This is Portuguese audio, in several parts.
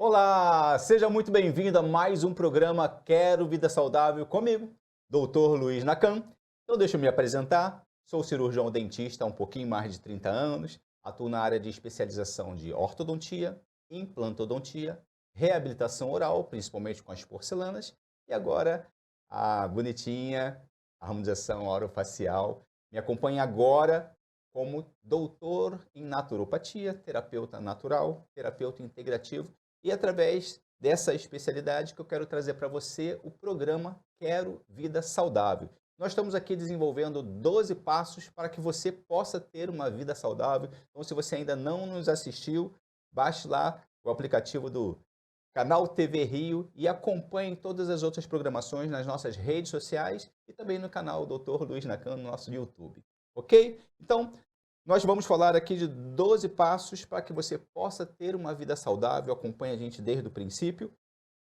Olá, seja muito bem-vindo a mais um programa Quero Vida Saudável comigo, Dr. Luiz Nakan. Então deixa eu me apresentar, sou cirurgião dentista há um pouquinho mais de 30 anos, atuo na área de especialização de ortodontia, implantodontia, reabilitação oral, principalmente com as porcelanas, e agora a bonitinha harmonização orofacial. Me acompanha agora como doutor em naturopatia, terapeuta natural, terapeuta integrativo, e através dessa especialidade que eu quero trazer para você o programa Quero Vida Saudável. Nós estamos aqui desenvolvendo 12 passos para que você possa ter uma vida saudável. Então, se você ainda não nos assistiu, baixe lá o aplicativo do Canal TV Rio e acompanhe todas as outras programações nas nossas redes sociais e também no canal Dr. Luiz Nakan, no nosso YouTube. Ok? Então, nós vamos falar aqui de 12 passos para que você possa ter uma vida saudável. Acompanhe a gente desde o princípio.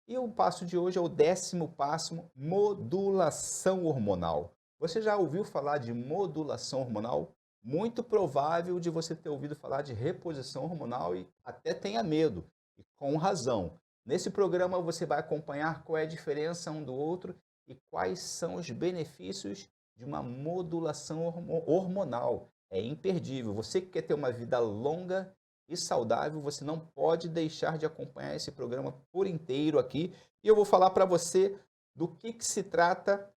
E o passo de hoje é o 10º passo, modulação hormonal. Você já ouviu falar de modulação hormonal? Muito provável de você ter ouvido falar de reposição hormonal e até tenha medo, e com razão. Nesse programa você vai acompanhar qual é a diferença um do outro e quais são os benefícios de uma modulação hormonal. É imperdível. Você que quer ter uma vida longa e saudável, você não pode deixar de acompanhar esse programa por inteiro aqui. E eu vou falar para você do que se trata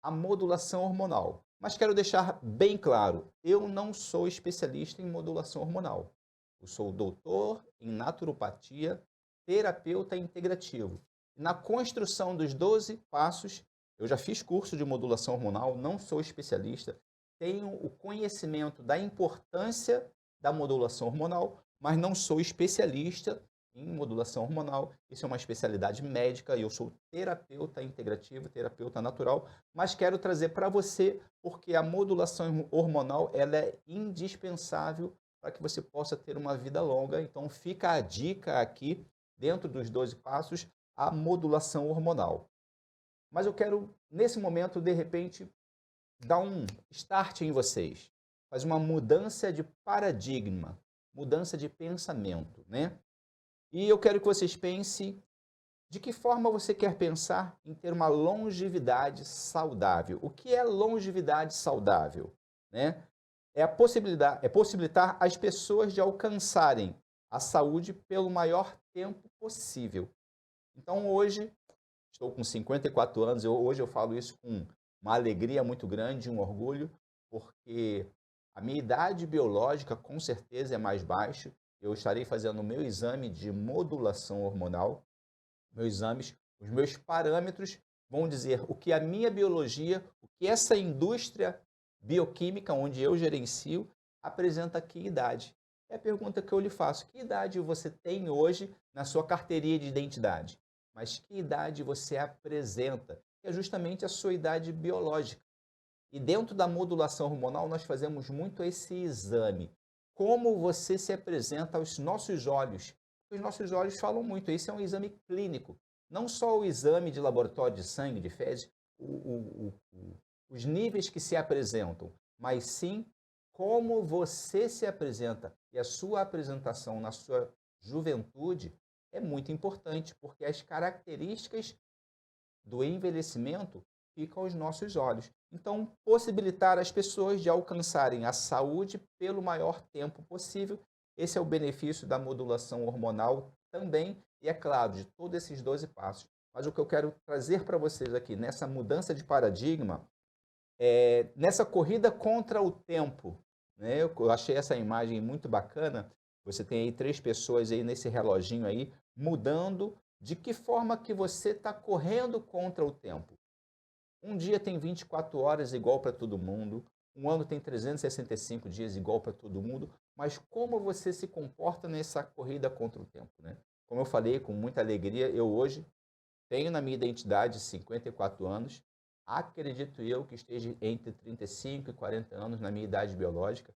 a modulação hormonal. Mas quero deixar bem claro, eu não sou especialista em modulação hormonal. Eu sou doutor em naturopatia, terapeuta integrativo. Na construção dos 12 passos, eu já fiz curso de modulação hormonal, não sou especialista, tenho o conhecimento da importância da modulação hormonal, mas não sou especialista em modulação hormonal. Isso é uma especialidade médica e eu sou terapeuta integrativo, terapeuta natural, mas quero trazer para você porque a modulação hormonal ela é indispensável para que você possa ter uma vida longa. Então fica a dica aqui, dentro dos 12 passos, a modulação hormonal. Mas eu quero, nesse momento, de repente, dar um start em vocês. Faz uma mudança de paradigma, mudança de pensamento, né? E eu quero que vocês pensem de que forma você quer pensar em ter uma longevidade saudável. O que é longevidade saudável? Né? É possibilitar as pessoas de alcançarem a saúde pelo maior tempo possível. Então hoje, estou com 54 anos, hoje eu falo isso com uma alegria muito grande, um orgulho, porque a minha idade biológica com certeza é mais baixa. Eu estarei fazendo o meu exame de modulação hormonal, meus exames, os meus parâmetros vão dizer o que a minha biologia, o que essa indústria bioquímica onde eu gerencio apresenta que idade. É a pergunta que eu lhe faço. Que idade você tem hoje na sua carteirinha de identidade? Mas que idade você apresenta? É justamente a sua idade biológica. E dentro da modulação hormonal nós fazemos muito esse exame. Como você se apresenta aos nossos olhos? Os nossos olhos falam muito. Esse é um exame clínico. Não só o exame de laboratório de sangue, de fezes, os níveis que se apresentam, mas sim como você se apresenta. E a sua apresentação na sua juventude é muito importante, porque as características do envelhecimento ficam aos nossos olhos. Então, possibilitar as pessoas de alcançarem a saúde pelo maior tempo possível, esse é o benefício da modulação hormonal também, e é claro, de todos esses 12 passos. Mas o que eu quero trazer para vocês aqui, nessa mudança de paradigma, nessa corrida contra o tempo, né? Eu achei essa imagem muito bacana. Você tem aí 3 pessoas aí nesse reloginho aí, mudando. De que forma que você está correndo contra o tempo? Um dia tem 24 horas igual para todo mundo, um ano tem 365 dias igual para todo mundo, mas como você se comporta nessa corrida contra o tempo, né? Como eu falei, com muita alegria, eu hoje tenho na minha identidade 54 anos, acredito eu que esteja entre 35 e 40 anos na minha idade biológica.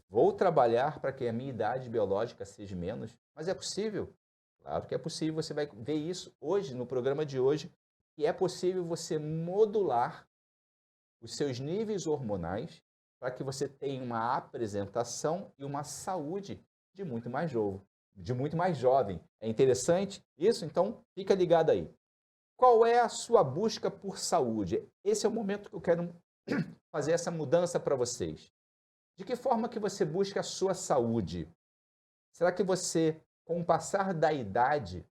Vou trabalhar para que a minha idade biológica seja menos, mas é possível? Claro que é possível, você vai ver isso hoje, no programa de hoje, que é possível você modular os seus níveis hormonais para que você tenha uma apresentação e uma saúde de muito mais novo. de muito mais jovem. É interessante isso? Então, fica ligado aí. Qual é a sua busca por saúde? Esse é o momento que eu quero fazer essa mudança para vocês. De que forma que você busca a sua saúde? Será que você, com o passar da idade,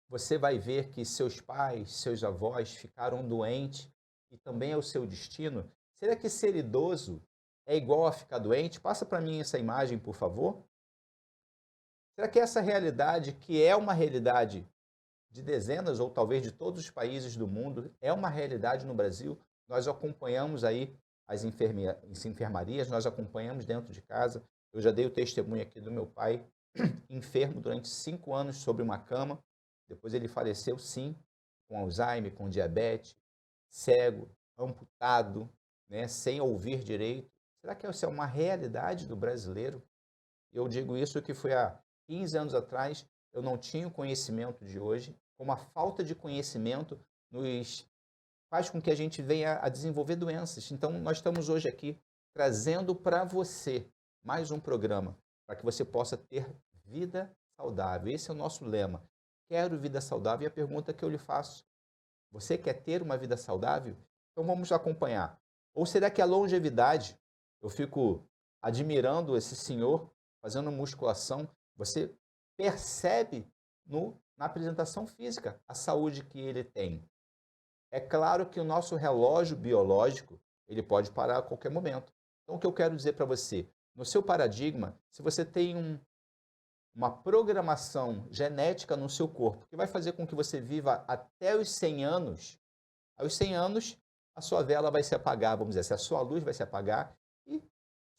você vai ver que seus pais, seus avós ficaram doentes e também é o seu destino? Será que ser idoso é igual a ficar doente? Passa para mim essa imagem, por favor. Será que essa realidade, que é uma realidade de dezenas ou talvez de todos os países do mundo, é uma realidade no Brasil? Nós acompanhamos aí as enfermarias, nós acompanhamos dentro de casa. Eu já dei o testemunho aqui do meu pai, enfermo durante 5 anos sobre uma cama. Depois ele faleceu, sim, com Alzheimer, com diabetes, cego, amputado, né, sem ouvir direito. Será que essa é uma realidade do brasileiro? Eu digo isso que foi há 15 anos atrás, eu não tinha o conhecimento de hoje, como a falta de conhecimento nos faz com que a gente venha a desenvolver doenças. Então, nós estamos hoje aqui trazendo para você mais um programa, para que você possa ter vida saudável. Esse é o nosso lema. Quero vida saudável. E a pergunta que eu lhe faço, você quer ter uma vida saudável? Então, vamos acompanhar. Ou será que a longevidade, eu fico admirando esse senhor fazendo musculação, você percebe na apresentação física a saúde que ele tem. É claro que o nosso relógio biológico, ele pode parar a qualquer momento. Então, o que eu quero dizer para você, no seu paradigma, se você tem uma programação genética no seu corpo, que vai fazer com que você viva até os 100 anos, aos 100 anos, a sua vela vai se apagar, vamos dizer, a sua luz vai se apagar e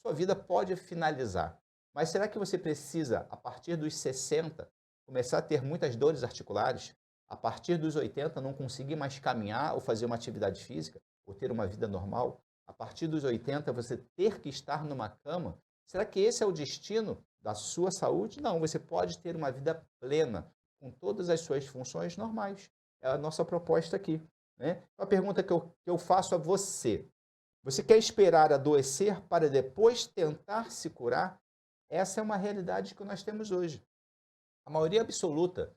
sua vida pode finalizar. Mas será que você precisa, a partir dos 60, começar a ter muitas dores articulares? A partir dos 80, não conseguir mais caminhar ou fazer uma atividade física, ou ter uma vida normal? A partir dos 80, você ter que estar numa cama? Será que esse é o destino da sua saúde? Não, você pode ter uma vida plena, com todas as suas funções normais. É a nossa proposta aqui, né? A pergunta que eu faço a você: você quer esperar adoecer para depois tentar se curar? Essa é uma realidade que nós temos hoje. A maioria absoluta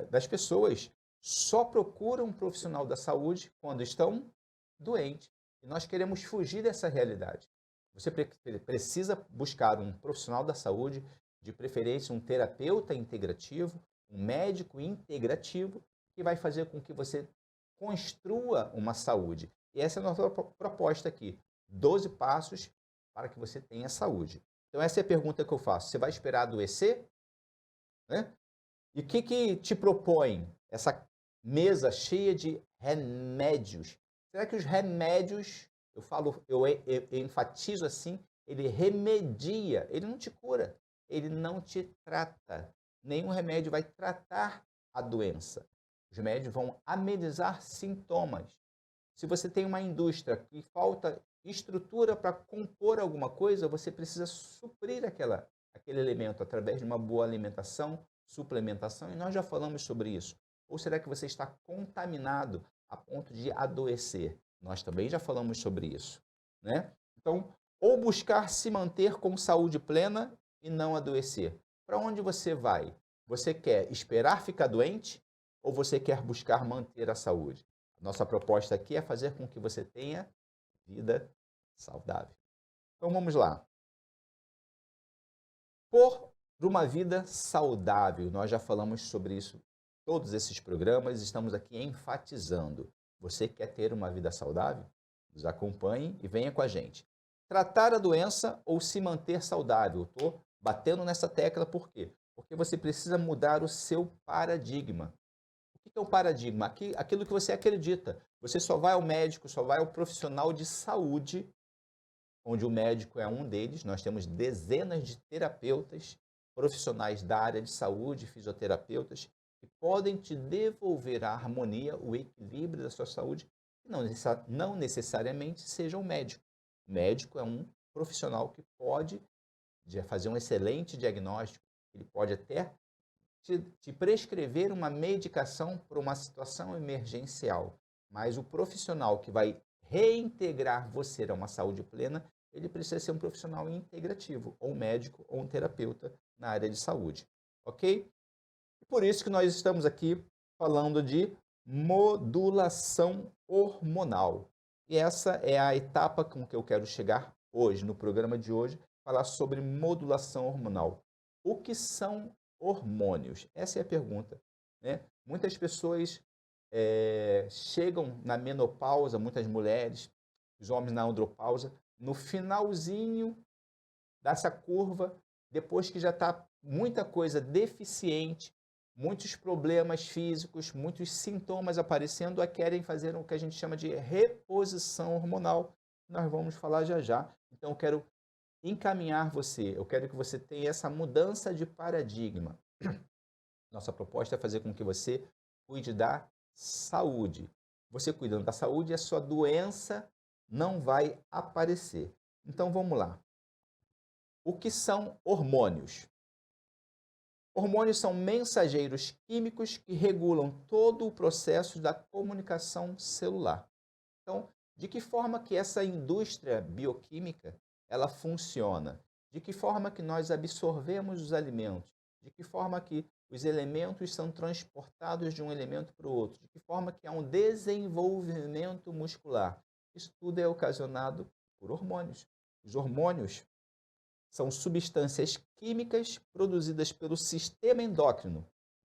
das pessoas só procuram um profissional da saúde quando estão doentes. E nós queremos fugir dessa realidade. Você precisa buscar um profissional da saúde, de preferência um terapeuta integrativo, um médico integrativo, que vai fazer com que você construa uma saúde. E essa é a nossa proposta aqui. 12 passos para que você tenha saúde. Então, essa é a pergunta que eu faço. Você vai esperar adoecer? Né? E o que te propõe essa mesa cheia de remédios? Será que os remédios, eu enfatizo assim, ele remedia, ele não te cura, ele não te trata. Nenhum remédio vai tratar a doença. Os remédios vão amenizar sintomas. Se você tem uma indústria que falta estrutura para compor alguma coisa, você precisa suprir aquele elemento através de uma boa alimentação, suplementação, e nós já falamos sobre isso. Ou será que você está contaminado a ponto de adoecer? Nós também já falamos sobre isso, né? Então, ou buscar se manter com saúde plena e não adoecer. Para onde você vai? Você quer esperar ficar doente ou você quer buscar manter a saúde? Nossa proposta aqui é fazer com que você tenha vida saudável. Então vamos lá. Por uma vida saudável, nós já falamos sobre isso, todos esses programas, estamos aqui enfatizando. Você quer ter uma vida saudável? Nos acompanhe e venha com a gente. Tratar a doença ou se manter saudável? Estou batendo nessa tecla por quê? Porque você precisa mudar o seu paradigma. O que é o paradigma? Aquilo que você acredita. Você só vai ao médico, só vai ao profissional de saúde, onde o médico é um deles. Nós temos dezenas de terapeutas, profissionais da área de saúde, fisioterapeutas, que podem te devolver a harmonia, o equilíbrio da sua saúde, e não necessariamente seja um médico. O médico é um profissional que pode fazer um excelente diagnóstico, ele pode até te prescrever uma medicação para uma situação emergencial, mas o profissional que vai reintegrar você a uma saúde plena, ele precisa ser um profissional integrativo, ou um médico, ou um terapeuta na área de saúde, ok? E por isso que nós estamos aqui falando de modulação hormonal. E essa é a etapa com que eu quero chegar hoje, no programa de hoje, falar sobre modulação hormonal. O que são hormônios? Essa é a pergunta, né? Muitas pessoas chegam na menopausa, muitas mulheres, os homens na andropausa, no finalzinho dessa curva, depois que já está muita coisa deficiente, muitos problemas físicos, muitos sintomas aparecendo, querem fazer o que a gente chama de reposição hormonal. Nós vamos falar já já. Então, eu quero encaminhar você, eu quero que você tenha essa mudança de paradigma. Nossa proposta é fazer com que você cuide da saúde. Você cuidando da saúde, a sua doença não vai aparecer. Então, vamos lá. O que são hormônios? Hormônios são mensageiros químicos que regulam todo o processo da comunicação celular. Então, de que forma que essa indústria bioquímica ela funciona? De que forma que nós absorvemos os alimentos? De que forma que os elementos são transportados de um elemento para o outro? De que forma que há um desenvolvimento muscular? Isso tudo é ocasionado por hormônios. Os hormônios são substâncias químicas produzidas pelo sistema endócrino,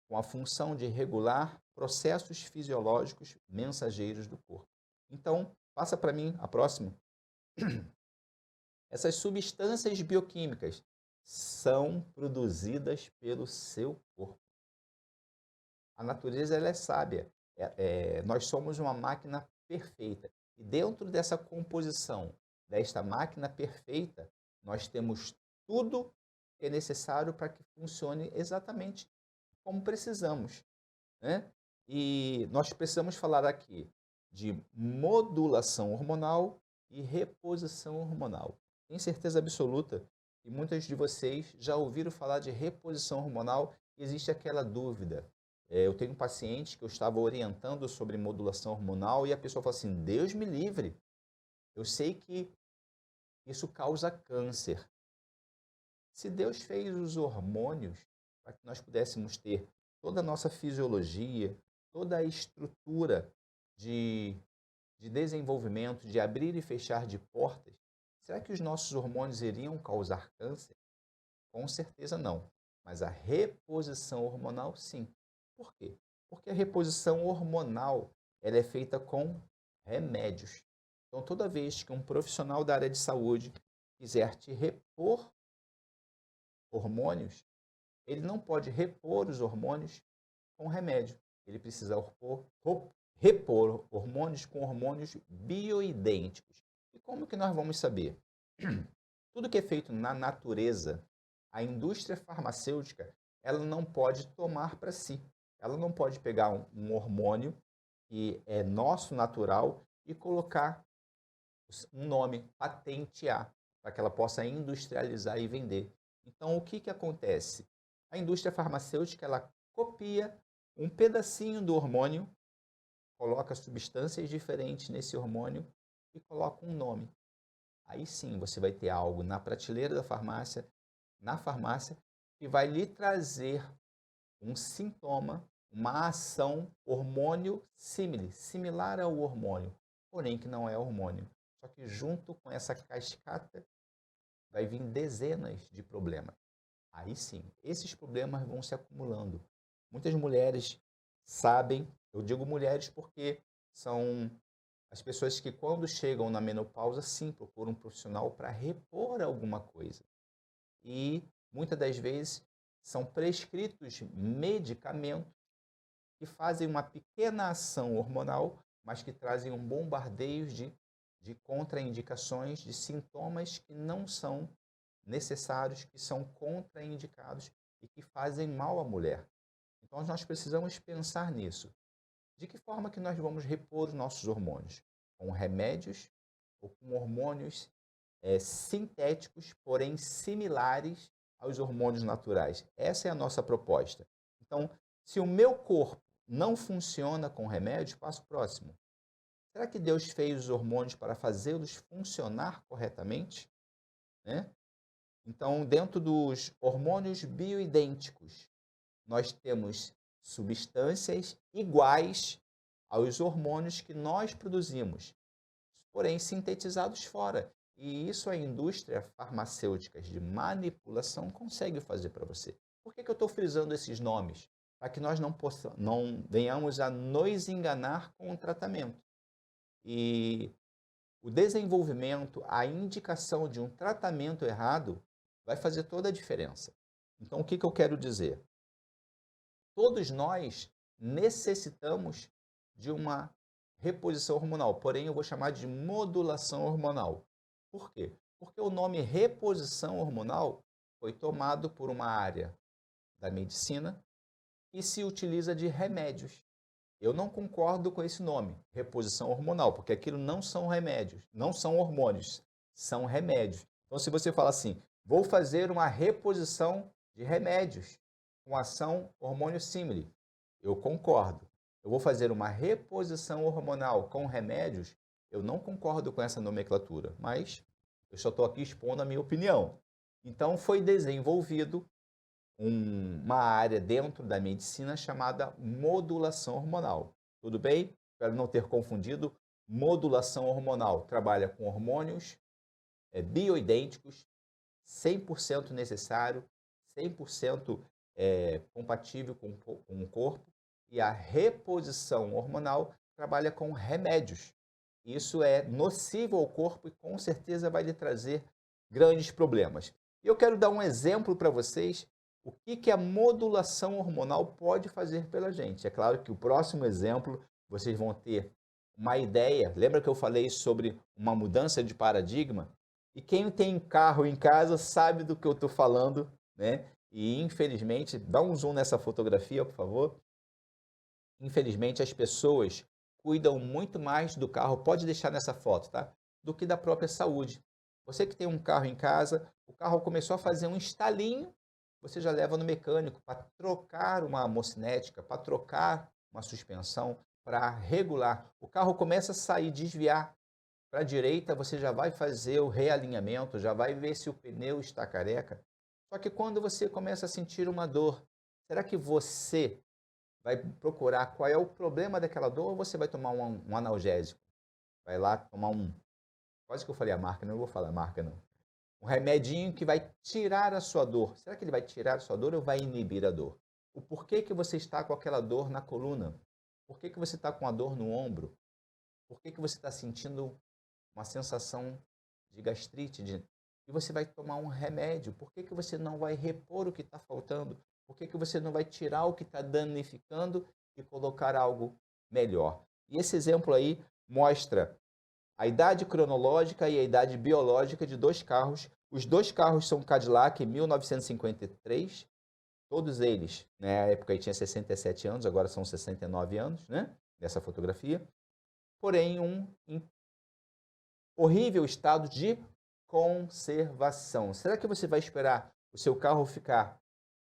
com a função de regular processos fisiológicos mensageiros do corpo. Então, passa para mim a próxima. Essas substâncias bioquímicas são produzidas pelo seu corpo. A natureza ela é sábia. Nós somos uma máquina perfeita. E dentro dessa composição, desta máquina perfeita, nós temos tudo que é necessário para que funcione exatamente como precisamos, né? E nós precisamos falar aqui de modulação hormonal e reposição hormonal. Tenho certeza absoluta que muitas de vocês já ouviram falar de reposição hormonal e existe aquela dúvida. Eu tenho um paciente que eu estava orientando sobre modulação hormonal e a pessoa fala assim, Deus me livre, eu sei que isso causa câncer. Se Deus fez os hormônios para que nós pudéssemos ter toda a nossa fisiologia, toda a estrutura de desenvolvimento, de abrir e fechar de portas, será que os nossos hormônios iriam causar câncer? Com certeza não. Mas a reposição hormonal, sim. Por quê? Porque a reposição hormonal ela é feita com remédios. Então, toda vez que um profissional da área de saúde quiser te repor hormônios, ele não pode repor os hormônios com remédio. Ele precisa repor hormônios com hormônios bioidênticos. E como que nós vamos saber? Tudo que é feito na natureza, a indústria farmacêutica, ela não pode tomar para si. Ela não pode pegar um hormônio que é nosso, natural, e colocar um nome, patentear, para que ela possa industrializar e vender. Então, o que acontece? A indústria farmacêutica ela copia um pedacinho do hormônio, coloca substâncias diferentes nesse hormônio e coloca um nome. Aí sim você vai ter algo na prateleira da farmácia, na farmácia, que vai lhe trazer um sintoma, uma ação hormônio similar ao hormônio, porém que não é hormônio. Só que junto com essa cascata vai vir dezenas de problemas. Aí sim, esses problemas vão se acumulando. Muitas mulheres sabem, eu digo mulheres porque são as pessoas que quando chegam na menopausa, sim, procuram um profissional para repor alguma coisa. E muitas das vezes são prescritos medicamentos que fazem uma pequena ação hormonal, mas que trazem um bombardeio de contraindicações, de sintomas que não são necessários, que são contraindicados e que fazem mal à mulher. Então, nós precisamos pensar nisso. De que forma que nós vamos repor os nossos hormônios? Com remédios ou com hormônios sintéticos, porém similares aos hormônios naturais? Essa é a nossa proposta. Então, se o meu corpo não funciona com remédios, passo próximo. Será que Deus fez os hormônios para fazê-los funcionar corretamente? Né? Então, dentro dos hormônios bioidênticos, nós temos substâncias iguais aos hormônios que nós produzimos, porém sintetizados fora. E isso a indústria farmacêutica de manipulação consegue fazer para você. Por que eu estou frisando esses nomes? Para que nós não venhamos a nos enganar com o tratamento. E o desenvolvimento, a indicação de um tratamento errado vai fazer toda a diferença. Então, o que eu quero dizer? Todos nós necessitamos de uma reposição hormonal, porém eu vou chamar de modulação hormonal. Por quê? Porque o nome reposição hormonal foi tomado por uma área da medicina que se utiliza de remédios. Eu não concordo com esse nome, reposição hormonal, porque aquilo não são remédios, não são hormônios, são remédios. Então, se você fala assim, vou fazer uma reposição de remédios com ação hormônio símile, eu concordo. Eu vou fazer uma reposição hormonal com remédios, eu não concordo com essa nomenclatura, mas eu só estou aqui expondo a minha opinião. Então, foi desenvolvido uma área dentro da medicina chamada modulação hormonal. Tudo bem? Espero não ter confundido. Modulação hormonal trabalha com hormônios bioidênticos, 100% necessário, 100% compatível com o corpo. E a reposição hormonal trabalha com remédios. Isso é nocivo ao corpo e com certeza vai lhe trazer grandes problemas. E eu quero dar um exemplo para vocês o que a modulação hormonal pode fazer pela gente. É claro que o próximo exemplo vocês vão ter uma ideia. Lembra que eu falei sobre uma mudança de paradigma? E quem tem carro em casa sabe do que eu estou falando, né? E infelizmente, dá um zoom nessa fotografia, por favor. Infelizmente, as pessoas cuidam muito mais do carro, pode deixar nessa foto, tá? Do que da própria saúde. Você que tem um carro em casa, o carro começou a fazer um estalinho, você já leva no mecânico para trocar uma mocinética, para trocar uma suspensão, para regular. O carro começa a sair, desviar para a direita, você já vai fazer o realinhamento, já vai ver se o pneu está careca. Só que quando você começa a sentir uma dor, será que você vai procurar qual é o problema daquela dor ou você vai tomar um analgésico? Vai lá tomar quase que eu falei a marca, não vou falar a marca não. Um remedinho que vai tirar a sua dor. Será que ele vai tirar a sua dor ou vai inibir a dor? O porquê que você está com aquela dor na coluna? Por que você está com a dor no ombro? Por que você está sentindo uma sensação de gastrite? E você vai tomar um remédio. Por que você não vai repor o que está faltando? Por que você não vai tirar o que está danificando e colocar algo melhor? E esse exemplo aí mostra a idade cronológica e a idade biológica de dois carros. Os dois carros são Cadillac 1953, todos eles, na época aí tinha 67 anos, agora são 69 anos, né? Nessa fotografia. Porém, em horrível estado de conservação. Será que você vai esperar o seu carro ficar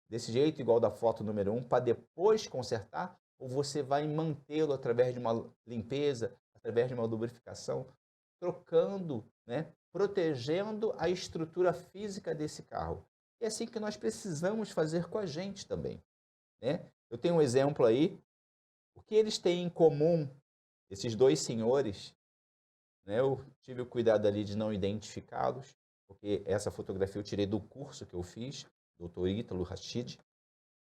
desse jeito, igual da foto número 1, para depois consertar? Ou você vai mantê-lo através de uma limpeza, através de uma lubrificação, trocando, né, protegendo a estrutura física desse carro? É assim que nós precisamos fazer com a gente também, né? Eu tenho um exemplo aí. O que eles têm em comum, esses dois senhores, né? Eu tive o cuidado ali de não identificá-los, porque essa fotografia eu tirei do curso que eu fiz, Dr. Ítalo Rachid,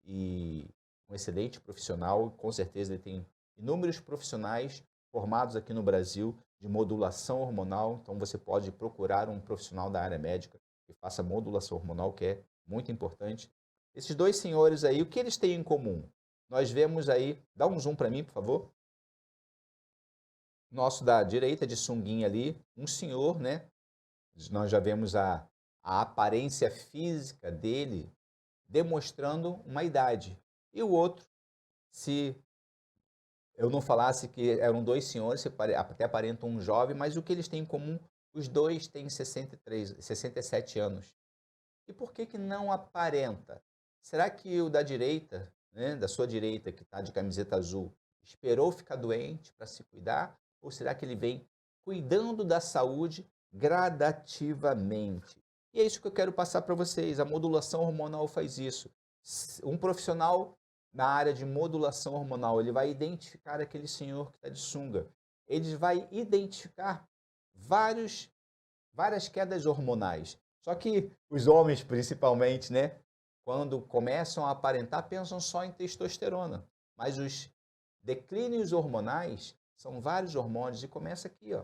e um excelente profissional, com certeza ele tem inúmeros profissionais formados aqui no Brasil de modulação hormonal, então você pode procurar um profissional da área médica que faça modulação hormonal, que é muito importante. Esses dois senhores aí, o que eles têm em comum? Nós vemos aí, dá um zoom para mim, por favor. Nosso da direita de sunguinha ali, um senhor, né? Nós já vemos a aparência física dele demonstrando uma idade. E o outro, se eu não falasse que eram dois senhores, até aparentam um jovem, mas o que eles têm em comum? Os dois têm 67 anos. E por que não aparenta? Será que o da direita, né, da sua direita, que está de camiseta azul, esperou ficar doente para se cuidar? Ou será que ele vem cuidando da saúde gradativamente? E é isso que eu quero passar para vocês. A modulação hormonal faz isso. Um profissional na área de modulação hormonal, ele vai identificar aquele senhor que está de sunga. Ele vai identificar várias quedas hormonais. Só que os homens, principalmente, né, quando começam a aparentar, pensam só em testosterona. Mas os declínios hormonais são vários hormônios e começa aqui, ó,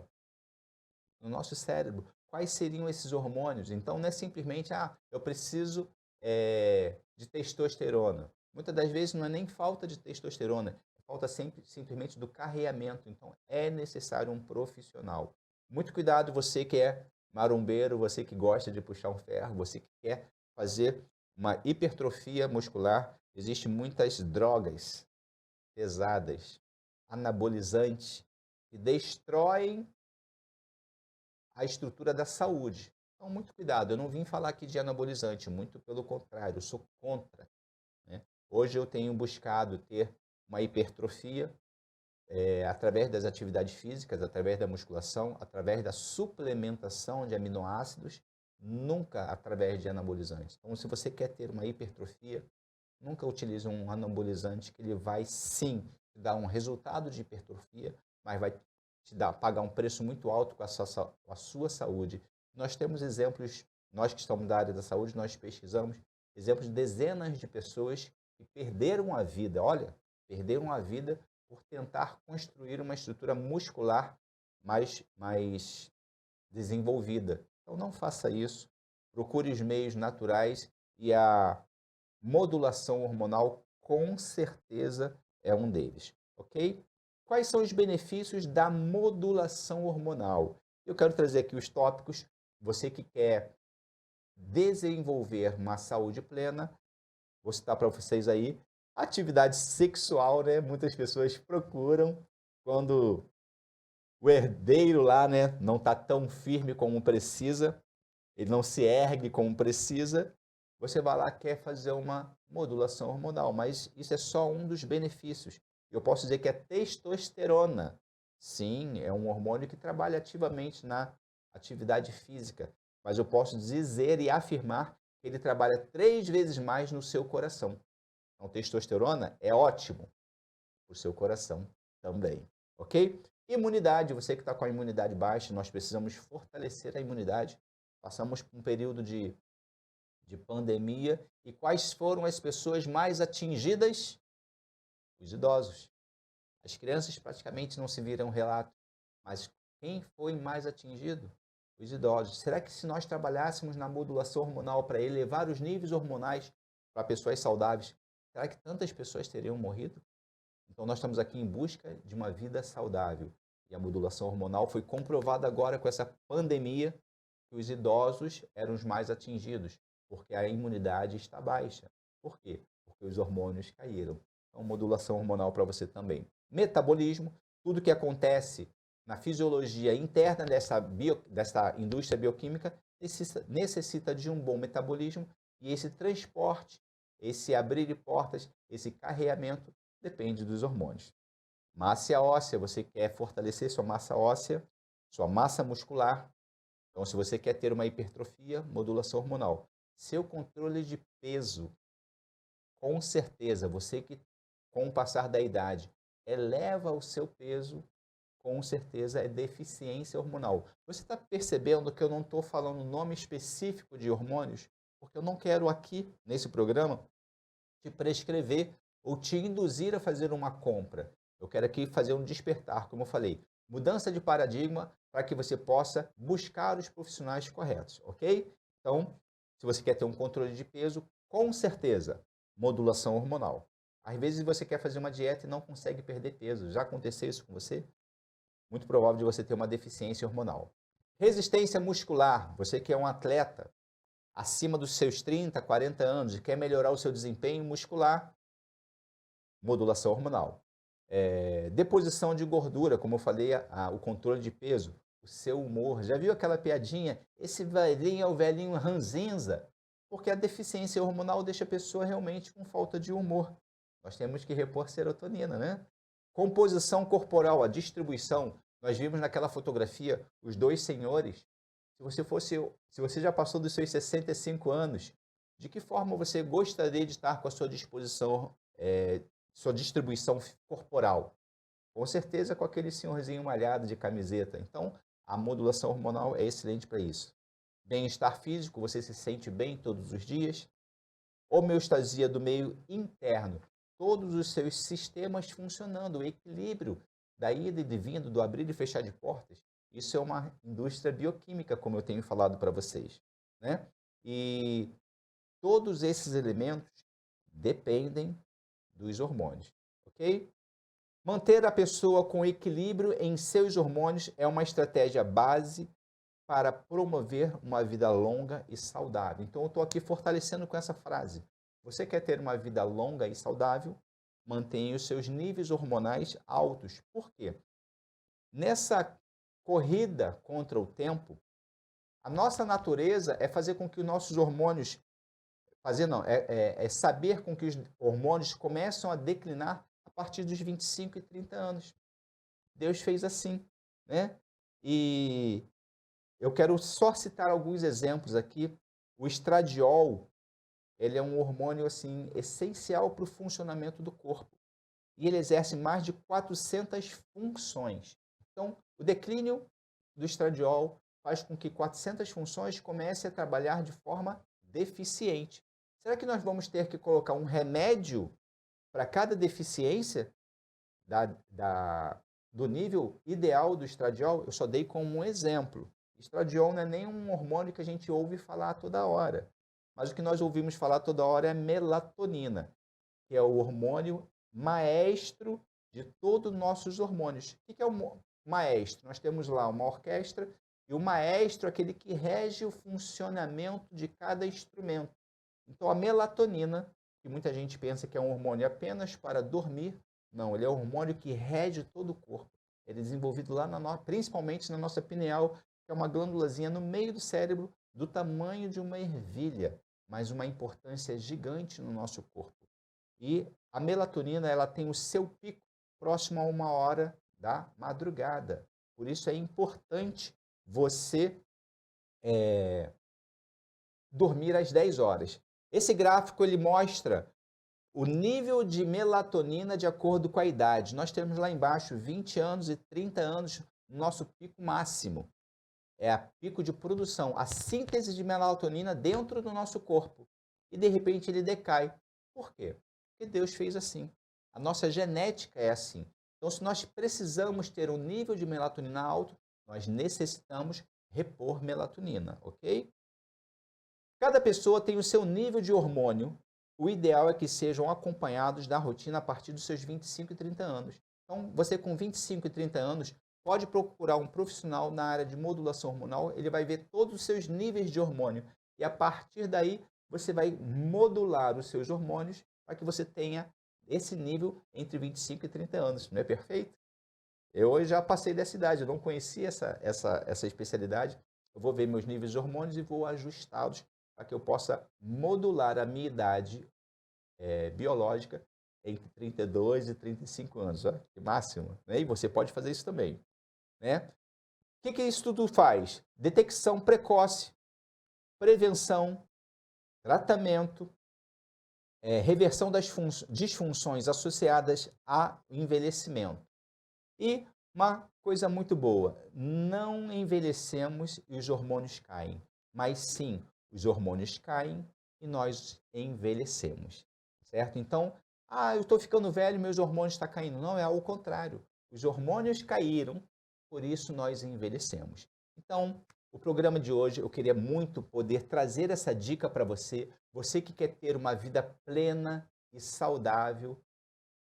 no nosso cérebro. Quais seriam esses hormônios? Então, não é simplesmente, eu preciso de testosterona. Muitas das vezes não é nem falta de testosterona, é falta simplesmente do carreamento. Então, é necessário um profissional. Muito cuidado, você que é marombeiro, você que gosta de puxar um ferro, você que quer fazer uma hipertrofia muscular. Existem muitas drogas pesadas, anabolizantes, que destroem a estrutura da saúde. Então, muito cuidado. Eu não vim falar aqui de anabolizante, muito pelo contrário, eu sou contra, né? Hoje eu tenho buscado ter uma hipertrofia através das atividades físicas, através da musculação, através da suplementação de aminoácidos, nunca através de anabolizantes. Então, se você quer ter uma hipertrofia, nunca utilize um anabolizante que ele vai sim te dar um resultado de hipertrofia, mas vai te pagar um preço muito alto com a sua saúde. Nós temos exemplos, nós que estamos da área da saúde, nós pesquisamos exemplos de dezenas de pessoas que perderam a vida, perderam a vida por tentar construir uma estrutura muscular mais desenvolvida. Então não faça isso, procure os meios naturais e a modulação hormonal com certeza é um deles, ok? Quais são os benefícios da modulação hormonal? Eu quero trazer aqui os tópicos. Você que quer desenvolver uma saúde plena, vou citar para vocês aí. Atividade sexual, né? Muitas pessoas procuram quando o herdeiro lá, né, não está tão firme como precisa, ele não se ergue como precisa. Você vai lá, quer fazer uma modulação hormonal, mas isso é só um dos benefícios. Eu posso dizer que a testosterona, sim, é um hormônio que trabalha ativamente na atividade física, mas eu posso dizer e afirmar que ele trabalha 3 vezes mais no seu coração. Então, testosterona é ótimo para o seu coração também, ok? Imunidade, você que está com a imunidade baixa, nós precisamos fortalecer a imunidade. Passamos por um período de pandemia. E quais foram as pessoas mais atingidas? Os idosos. As crianças praticamente não se viram relato. Mas quem foi mais atingido? Os idosos. Será que se nós trabalhássemos na modulação hormonal para elevar os níveis hormonais para pessoas saudáveis, será que tantas pessoas teriam morrido? Então nós estamos aqui em busca de uma vida saudável. E a modulação hormonal foi comprovada agora com essa pandemia que os idosos eram os mais atingidos, porque a imunidade está baixa. Por quê? Porque os hormônios caíram. Então, modulação hormonal para você também. Metabolismo, tudo que acontece na fisiologia interna dessa indústria bioquímica necessita de um bom metabolismo e esse transporte, esse abrir de portas, esse carreamento depende dos hormônios. Massa óssea, você quer fortalecer sua massa óssea, sua massa muscular. Então, se você quer ter uma hipertrofia, modulação hormonal. Seu controle de peso, com certeza, você que com o passar da idade eleva o seu peso, com certeza é deficiência hormonal. Você está percebendo que eu não estou falando nome específico de hormônios? Porque eu não quero aqui, nesse programa, te prescrever ou te induzir a fazer uma compra. Eu quero aqui fazer um despertar, como eu falei, mudança de paradigma para que você possa buscar os profissionais corretos, ok? Então, se você quer ter um controle de peso, com certeza, modulação hormonal. Às vezes você quer fazer uma dieta e não consegue perder peso. Já aconteceu isso com você? Muito provável de você ter uma deficiência hormonal. Resistência muscular, você que é um atleta acima dos seus 30, 40 anos e quer melhorar o seu desempenho muscular, modulação hormonal. Deposição de gordura, como eu falei, o controle de peso, o seu humor. Já viu aquela piadinha? Esse velhinho é o velhinho ranzinza, porque a deficiência hormonal deixa a pessoa realmente com falta de humor. Nós temos que repor serotonina, né? Composição corporal, a distribuição. Nós vimos naquela fotografia os dois senhores. Se você já passou dos seus 65 anos, de que forma você gostaria de estar com a sua disposição, sua distribuição corporal? Com certeza com aquele senhorzinho malhado de camiseta. Então, a modulação hormonal é excelente para isso. Bem-estar físico, você se sente bem todos os dias. Homeostasia do meio interno, todos os seus sistemas funcionando, o equilíbrio da ida e de vinda, do abrir e fechar de portas. Isso é uma indústria bioquímica, como eu tenho falado para vocês, né? E todos esses elementos dependem dos hormônios, ok? Manter a pessoa com equilíbrio em seus hormônios é uma estratégia base para promover uma vida longa e saudável. Então, eu estou aqui fortalecendo com essa frase. Você quer ter uma vida longa e saudável? Mantenha os seus níveis hormonais altos. Por quê? Nessa corrida contra o tempo, a nossa natureza é fazer com que os nossos hormônios... saber com que os hormônios começam a declinar a partir dos 25 e 30 anos. Deus fez assim, né? E eu quero só citar alguns exemplos aqui. O estradiol, ele é um hormônio assim essencial para o funcionamento do corpo. E ele exerce mais de 400 funções. Então, o declínio do estradiol faz com que 400 funções comecem a trabalhar de forma deficiente. Será que nós vamos ter que colocar um remédio para cada deficiência do nível ideal do estradiol? Eu só dei como um exemplo. Estradiol não é nem um hormônio que a gente ouve falar toda hora. Mas o que nós ouvimos falar toda hora é melatonina, que é o hormônio maestro de todos os nossos hormônios. O que é o maestro? Nós temos lá uma orquestra e o maestro é aquele que rege o funcionamento de cada instrumento. Então, a melatonina, que muita gente pensa que é um hormônio apenas para dormir, não, ele é um hormônio que rege todo o corpo. Ele é desenvolvido lá, principalmente na nossa pineal, que é uma glândulazinha no meio do cérebro, do tamanho de uma ervilha, mas uma importância gigante no nosso corpo. E a melatonina, ela tem o seu pico próximo a 1h da madrugada. Por isso é importante você dormir às 10 horas. Esse gráfico ele mostra o nível de melatonina de acordo com a idade. Nós temos lá embaixo 20 anos e 30 anos, nosso pico máximo. É a pico de produção, a síntese de melatonina dentro do nosso corpo. E de repente ele decai. Por quê? Porque Deus fez assim. A nossa genética é assim. Então, se nós precisamos ter um nível de melatonina alto, nós necessitamos repor melatonina, ok? Cada pessoa tem o seu nível de hormônio. O ideal é que sejam acompanhados da rotina a partir dos seus 25 e 30 anos. Então, você com 25 e 30 anos pode procurar um profissional na área de modulação hormonal. Ele vai ver todos os seus níveis de hormônio. E a partir daí, você vai modular os seus hormônios para que você tenha esse nível entre 25 e 30 anos. Não é perfeito? Eu hoje já passei dessa idade, eu não conhecia essa especialidade. Eu vou ver meus níveis de hormônios e vou ajustá-los para que eu possa modular a minha idade biológica entre 32 e 35 anos. Ó, que máximo. Né? E você pode fazer isso também. Né? O que isso tudo faz? Detecção precoce, prevenção, tratamento, reversão das disfunções associadas ao envelhecimento. E uma coisa muito boa, não envelhecemos e os hormônios caem, mas sim, os hormônios caem e nós envelhecemos, certo? Então, eu estou ficando velho, meus hormônios estão caindo. Não, é ao contrário. Os hormônios caíram, por isso nós envelhecemos. Então, o programa de hoje, eu queria muito poder trazer essa dica para você. Você que quer ter uma vida plena e saudável,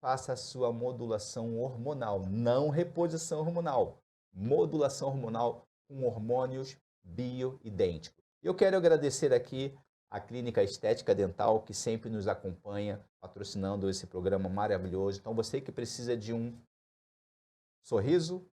faça a sua modulação hormonal, não reposição hormonal. Modulação hormonal com hormônios bioidênticos. Eu quero agradecer aqui a Clínica Estética Dental, que sempre nos acompanha, patrocinando esse programa maravilhoso. Então, você que precisa de um sorriso,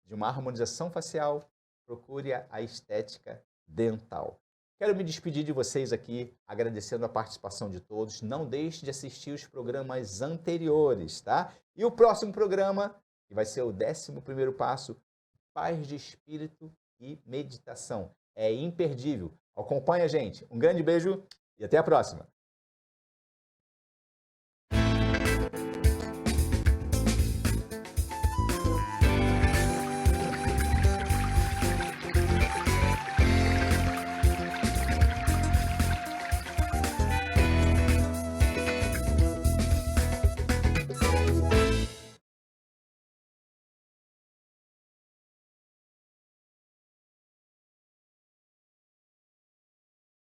de uma harmonização facial, procure a Estética Dental. Quero me despedir de vocês aqui, agradecendo a participação de todos. Não deixe de assistir os programas anteriores, tá? E o próximo programa, que vai ser o 11º passo, paz de espírito e meditação. é imperdível. Acompanha a gente. Um grande beijo e até a próxima.